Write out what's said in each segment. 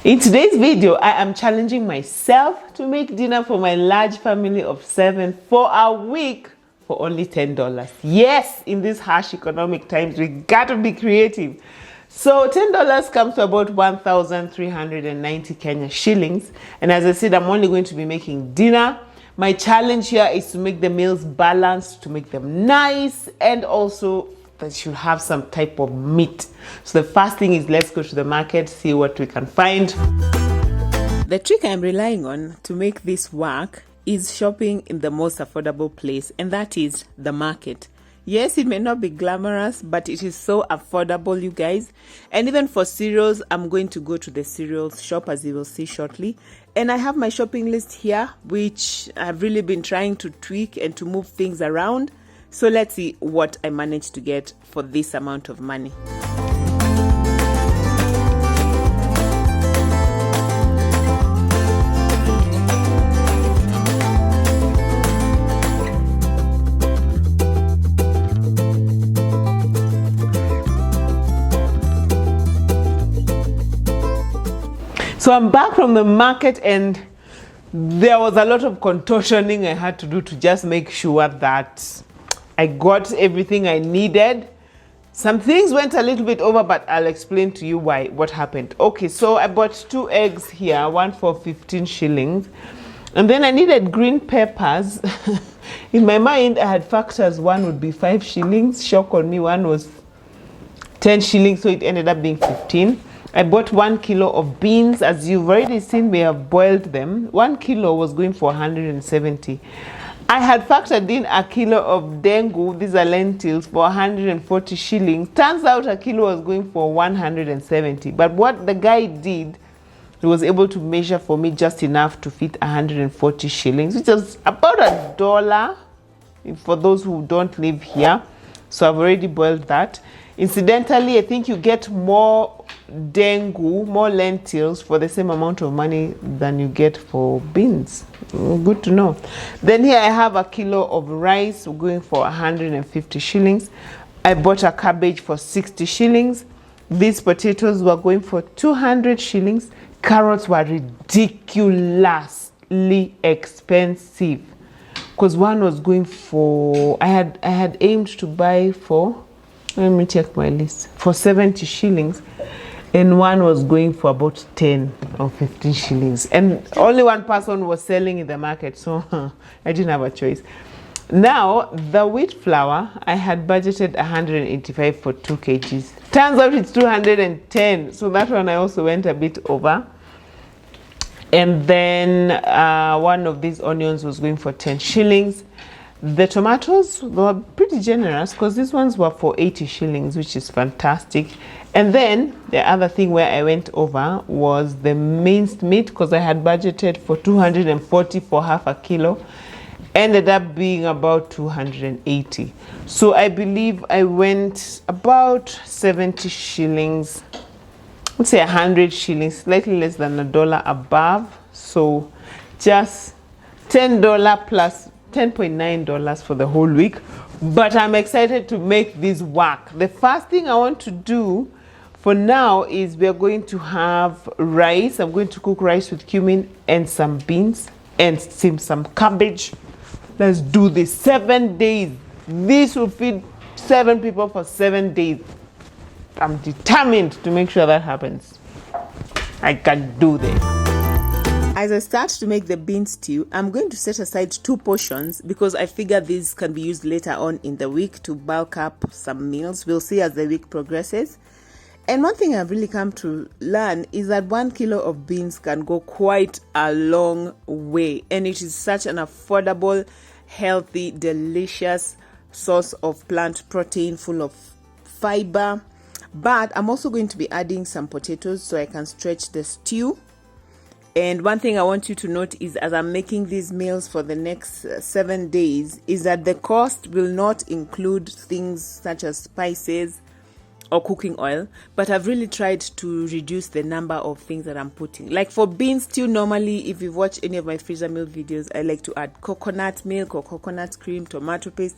In today's video, I am challenging myself to make dinner for my large family of 7 for a week for only $10. Yes, in these harsh economic times, we gotta be creative. So $10 comes to about 1,390 Kenya shillings. And as I said, I'm only going to be making dinner. My challenge here is to make the meals balanced, to make them nice, and also that should have some type of meat. So the first thing is, let's go to the market, see what we can find. The trick I'm relying on to make this work is shopping in the most affordable place, and that is the market. Yes, it may not be glamorous, but it is so affordable, you guys. And even for cereals, I'm going to go to the cereals shop, as you will see shortly. And I have my shopping list here, which I've really been trying to tweak and to move things around. So let's see what I managed to get for this amount of money. So I'm back from the market, and there was a lot of contortioning I had to do to just make sure that I got everything I needed. Some things went a little bit over, but I'll explain to you what happened. Okay, so I bought 2 eggs here, one for 15 shillings. And then I needed green peppers. In my mind, I had factors. One would be 5 shillings. Shock on me, one was 10 shillings, so it ended up being 15. I bought 1 kilo of beans. As you've already seen, we have boiled them. 1 kilo was going for 170. I had factored in a kilo of Ndengu, these are lentils, for 140 shillings. Turns out a kilo was going for 170. But what the guy did, he was able to measure for me just enough to fit 140 shillings, which is about $1 for those who don't live here. So I've already boiled that. Incidentally, I think you get more Ndengu, more lentils for the same amount of money than you get for beans. Good to know. Then here I have a kilo of rice going for 150 shillings. I bought a cabbage for 60 shillings. These potatoes were going for 200 shillings. Carrots were ridiculously expensive, because one was going for, I had aimed to buy for, let me check my list, for 70 shillings. And one was going for about 10 or 15 shillings. And only one person was selling in the market, so I didn't have a choice. Now, the wheat flour, I had budgeted 185 for 2 kgs. Turns out it's 210, so that one I also went a bit over. And then one of these onions was going for 10 shillings. The tomatoes were pretty generous, because these ones were for 80 shillings, which is fantastic. And then the other thing where I went over was the minced meat, because I had budgeted for 240 for half a kilo. Ended up being about 280. So I believe I went about 70 shillings, let's say 100 shillings, slightly less than $1 above. So just $10 plus $10.9 for the whole week. But I'm excited to make this work. The first thing I want to do for now is we are going to have rice. I'm going to cook rice with cumin and some beans and some cabbage. Let's do this. 7 days. This will feed 7 people for 7 days. I'm determined to make sure that happens. I can do this. As I start to make the bean stew, I'm going to set aside 2 portions, because I figure these can be used later on in the week to bulk up some meals. We'll see as the week progresses. And one thing I've really come to learn is that 1 kilo of beans can go quite a long way. And it is such an affordable, healthy, delicious source of plant protein full of fiber. But I'm also going to be adding some potatoes so I can stretch the stew. And one thing I want you to note is, as I'm making these meals for the next 7 days, is that the cost will not include things such as spices or cooking oil, but I've really tried to reduce the number of things that I'm putting. Like for bean stew, normally, if you've watched any of my freezer meal videos, I like to add coconut milk or coconut cream, tomato paste.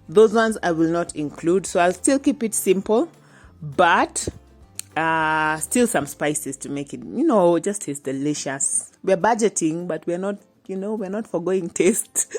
Those ones I will not include, so I'll still keep it simple, but still some spices to make it, just taste delicious. We're budgeting, but we're not, we're not forgoing taste.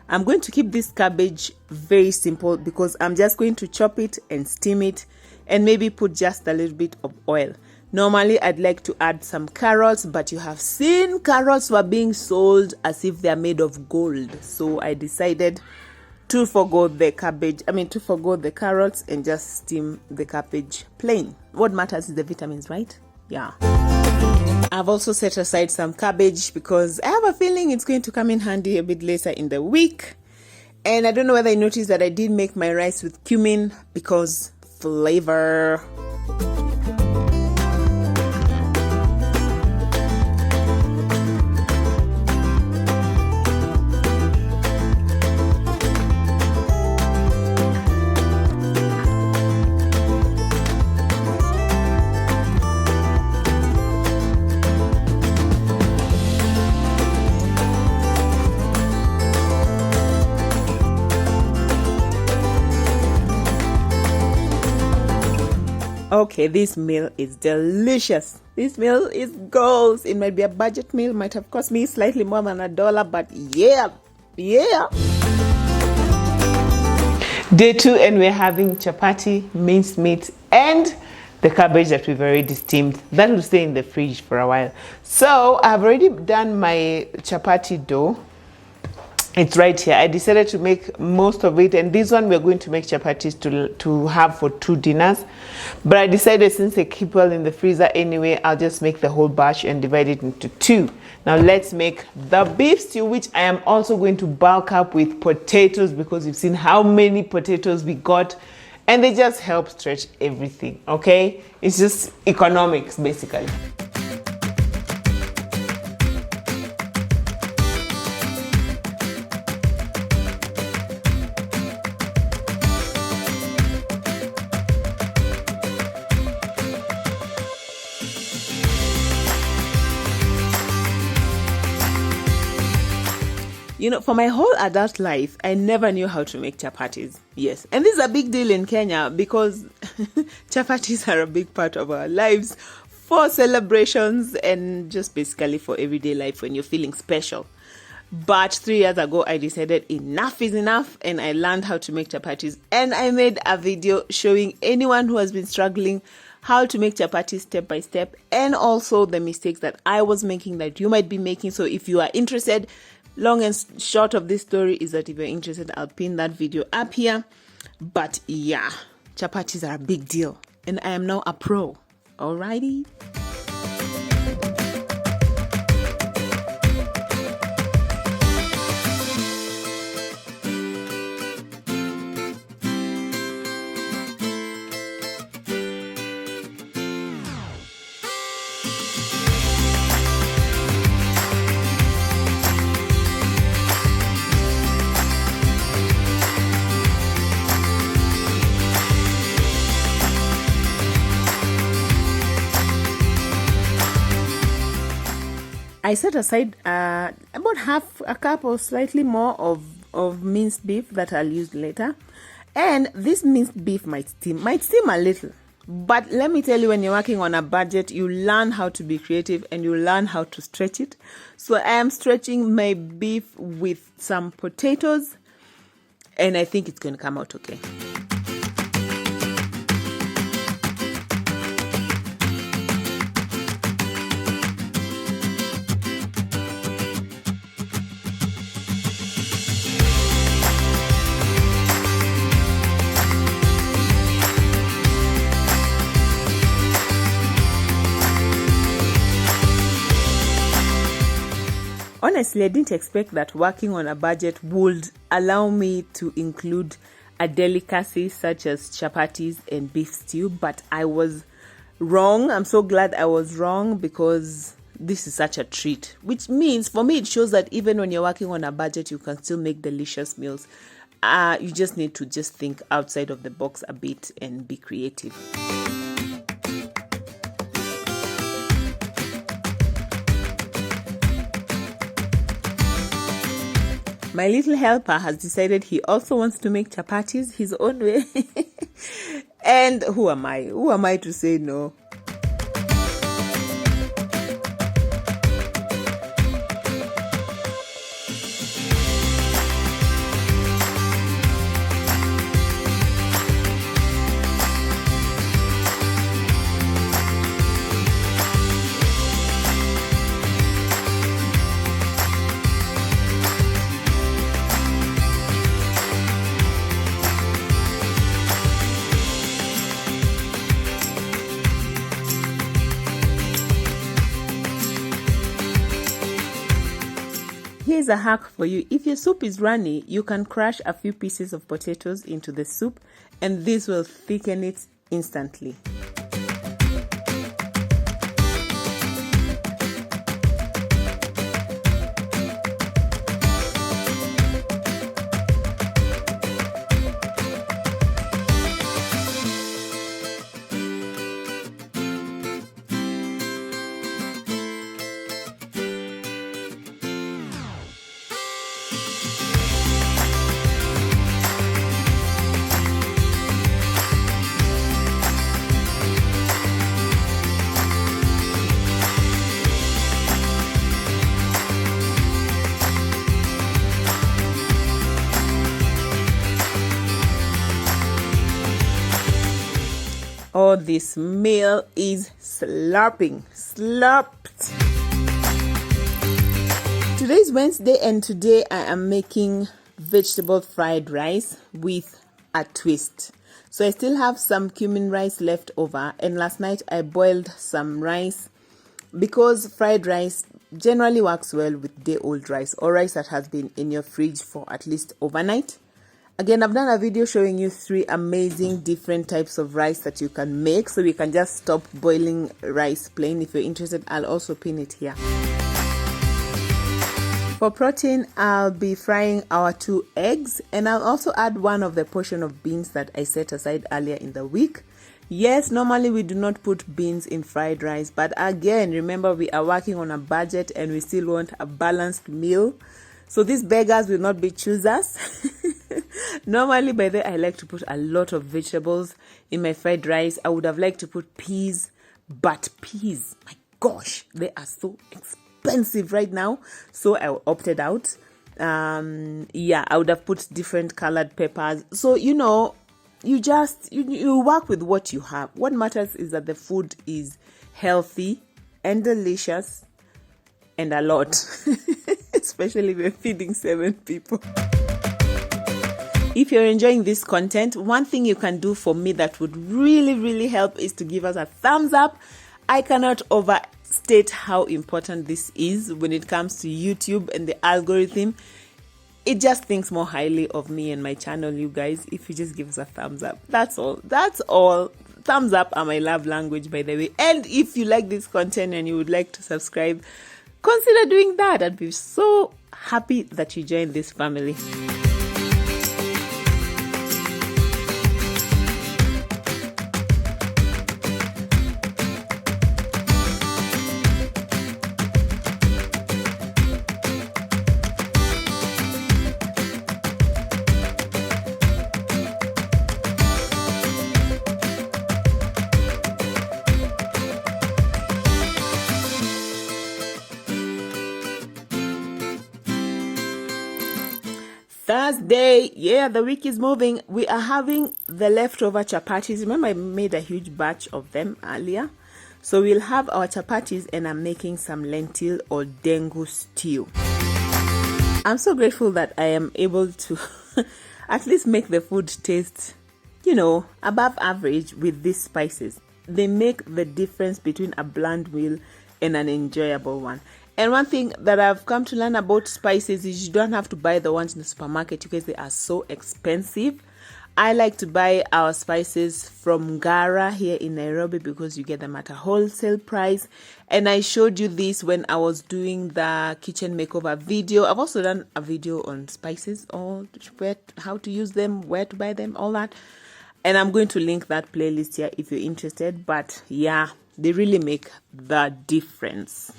I'm going to keep this cabbage very simple because I'm just going to chop it and steam it and maybe put just a little bit of oil. Normally, I'd like to add some carrots, but you have seen carrots were being sold as if they're made of gold. So I decided to forgo the carrots and just steam the cabbage plain. What matters is the vitamins, right? Yeah. I've also set aside some cabbage because I have a feeling it's going to come in handy a bit later in the week. And I don't know whether you noticed that I did make my rice with cumin because flavor. Okay, this meal is delicious. This meal is goals. It might be a budget meal, might have cost me slightly more than $1, but yeah. Day 2, and we're having chapati, minced meat, and the cabbage that we've already steamed. That will stay in the fridge for a while. So I've already done my chapati dough. It's right here. I decided to make most of it, and this one we're going to make chapatis to have for 2 dinners. But I decided since they keep well in the freezer anyway, I'll just make the whole batch and divide it into 2. Now let's make the beef stew, which I am also going to bulk up with potatoes because you've seen how many potatoes we got, and they just help stretch everything, okay? It's just economics basically. For my whole adult life, I never knew how to make chapatis. Yes. And this is a big deal in Kenya because chapatis are a big part of our lives for celebrations and just basically for everyday life when you're feeling special. But 3 years ago, I decided enough is enough and I learned how to make chapatis. And I made a video showing anyone who has been struggling how to make chapatis step by step and also the mistakes that I was making that you might be making. So if you are interested, long and short of this story is that if you're interested, I'll pin that video up here. But yeah, chapatis are a big deal and I am now a pro. Alrighty. I set aside about half a cup or slightly more of minced beef that I'll use later. And this minced beef might steam a little. But let me tell you, when you're working on a budget, you learn how to be creative and you learn how to stretch it. So I am stretching my beef with some potatoes and I think it's going to come out okay. Honestly, I didn't expect that working on a budget would allow me to include a delicacy such as chapatis and beef stew, but I was wrong. I'm so glad I was wrong, because this is such a treat, which means for me it shows that even when you're working on a budget, you can still make delicious meals. You just need to just think outside of the box a bit and be creative. My little helper has decided he also wants to make chapatis his own way. And who am I? Who am I to say no? Here's a hack for you. If your soup is runny, you can crush a few pieces of potatoes into the soup, and this will thicken it instantly. Oh, this meal is slapped. Today's Wednesday, and today I am making vegetable fried rice with a twist. So I still have some cumin rice left over, and last night I boiled some rice, because fried rice generally works well with day-old rice or rice that has been in your fridge for at least overnight. Again, I've done a video showing you 3 amazing different types of rice that you can make, so you can just stop boiling rice plain. If you're interested, I'll also pin it here. For protein, I'll be frying our 2 eggs, and I'll also add one of the portion of beans that I set aside earlier in the week. Yes, normally we do not put beans in fried rice, but again, remember we are working on a budget and we still want a balanced meal. So these beggars will not be choosers. Normally, by the way, I like to put a lot of vegetables in my fried rice. I would have liked to put peas, but peas, my gosh, they are so expensive right now. So I opted out. Yeah, I would have put different colored peppers. So, you know, you work with what you have. What matters is that the food is healthy and delicious and a lot. Especially if you're feeding 7 people. If you're enjoying this content, one thing you can do for me that would really help is to give us a thumbs up. I cannot overstate how important this is when it comes to YouTube and the algorithm. It just thinks more highly of me and my channel, you guys, if you just give us a thumbs up. That's all. Thumbs up are my love language, by the way. And if you like this content and you would like to subscribe, consider doing that. I'd be so happy that you joined this family. Thursday, yeah, the week is moving. We are having the leftover chapatis. Remember, I made a huge batch of them earlier. So we'll have our chapatis, and I'm making some lentil or Ndengu stew. I'm so grateful that I am able to at least make the food taste, you know, above average with these spices. They make the difference between a bland meal and an enjoyable one. And one thing that I've come to learn about spices is you don't have to buy the ones in the supermarket because they are so expensive. I like to buy our spices from Gara here in Nairobi because you get them at a wholesale price. And I showed you this when I was doing the kitchen makeover video. I've also done a video on spices, or how to use them, where to buy them, all that. And I'm going to link that playlist here if you're interested. But yeah, they really make the difference.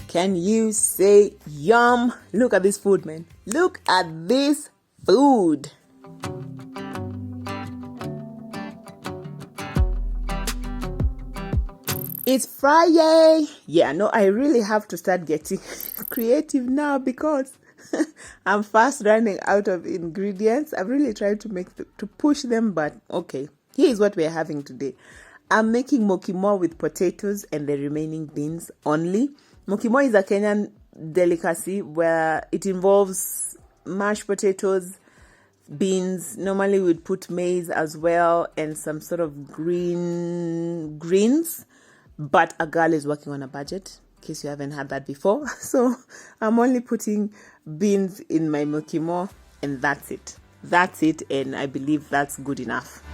Can you say yum? Look at this food, man. Look at this food. It's Friday. Yeah, no, I really have to start getting creative now because I'm fast running out of ingredients. I've really tried to push them, but okay. Here's what we're having today. I'm making mukimo with potatoes and the remaining beans only. Mukimo is a Kenyan delicacy where it involves mashed potatoes, beans. Normally we'd put maize as well and some sort of greens. But a girl is working on a budget, in case you haven't had that before. So I'm only putting beans in my mukimo and that's it. That's it, and I believe that's good enough.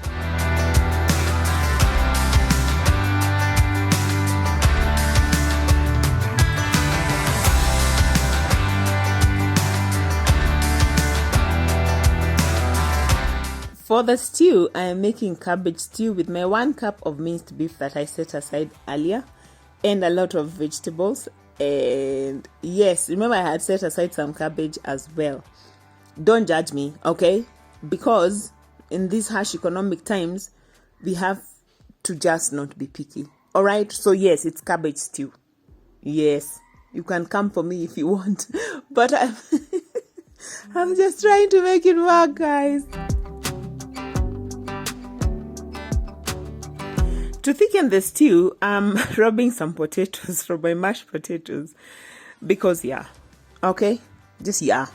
For the stew, I am making cabbage stew with my 1 cup of minced beef that I set aside earlier and a lot of vegetables. And yes, remember I had set aside some cabbage as well. Don't judge me, okay? Because in these harsh economic times, we have to just not be picky. All right? So yes, it's cabbage stew. Yes, you can come for me if you want. But I'm just trying to make it work, guys. To thicken the stew, I'm rubbing some potatoes from my mashed potatoes because yeah, okay, just yeah.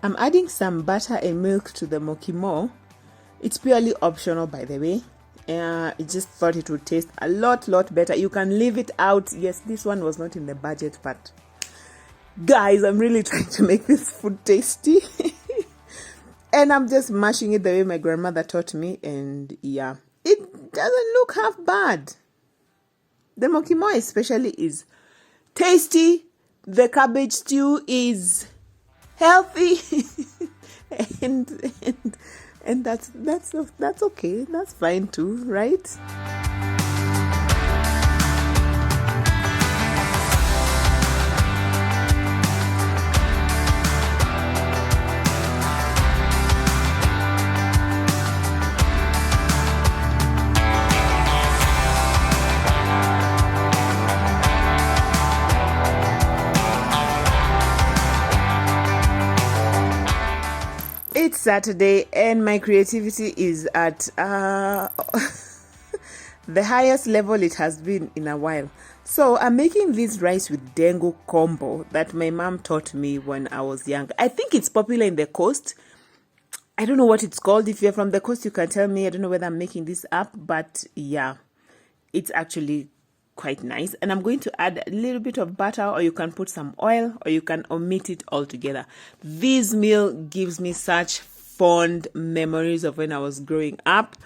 I'm adding some butter and milk to the mukimo. It's purely optional, by the way. I just thought it would taste a lot better. You can leave it out. Yes, this one was not in the budget, but guys, I'm really trying to make this food tasty. And I'm just mashing it the way my grandmother taught me. And yeah, it doesn't look half bad. The mukimo especially is tasty. The cabbage stew is healthy. and that's okay. That's fine too, right? It's Saturday and my creativity is at the highest level it has been in a while. So I'm making this rice with Ndengu combo that my mom taught me when I was young. I think it's popular in the coast. I don't know what it's called. If you're from the coast, you can tell me. I don't know whether I'm making this up, but yeah, it's actually quite nice. And I'm going to add a little bit of butter, or you can put some oil, or you can omit it altogether. This meal gives me such fond memories of when I was growing up,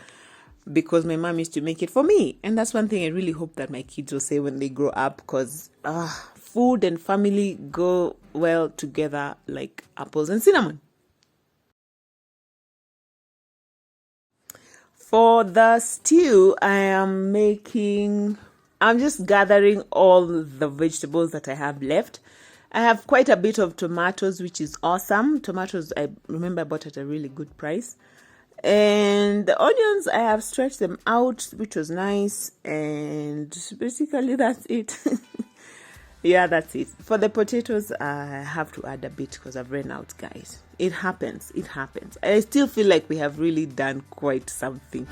because my mom used to make it for me. And that's one thing I really hope that my kids will say when they grow up, because food and family go well together like apples and cinnamon. For the stew, I'm just gathering all the vegetables that I have left. I have quite a bit of tomatoes, which is awesome. Tomatoes, I remember I bought at a really good price. And the onions, I have stretched them out, which was nice. And basically that's it. Yeah, that's it. For the potatoes, I have to add a bit because I've run out, guys. It happens. It happens. I still feel like we have really done quite something.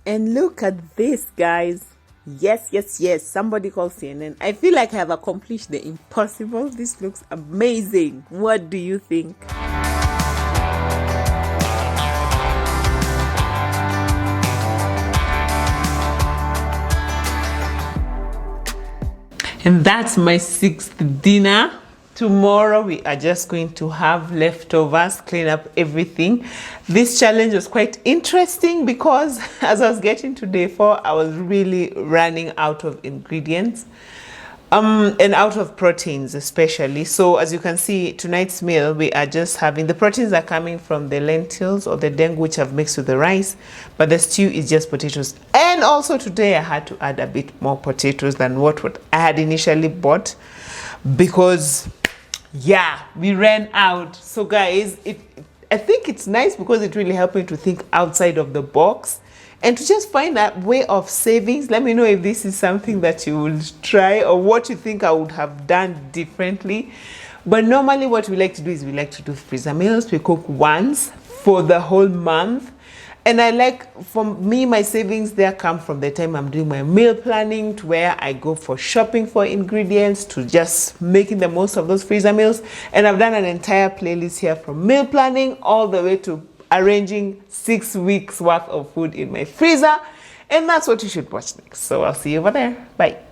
And look at this, guys. Yes, yes, yes. Somebody called CNN. I feel like I have accomplished the impossible. This looks amazing. What do you think? And that's my 6th dinner. Tomorrow we are just going to have leftovers, clean up everything. This challenge was quite interesting because as I was getting to day 4, I was really running out of ingredients and out of proteins especially. So as you can see, tonight's meal, we are just having, the proteins are coming from the lentils or the Ndengu, which I've mixed with the rice, but the stew is just potatoes. And also today I had to add a bit more potatoes than what I had initially bought because yeah, we ran out. So guys, I think it's nice because it really helped me to think outside of the box and to just find a way of savings. Let me know if this is something that you will try or what you think I would have done differently. But normally what we like to do is we like to do freezer meals. We cook once for the whole month. And I like, for me, my savings there come from the time I'm doing my meal planning to where I go for shopping for ingredients to just making the most of those freezer meals. And I've done an entire playlist here from meal planning all the way to arranging 6 weeks worth of food in my freezer. And that's what you should watch next. So I'll see you over there. Bye.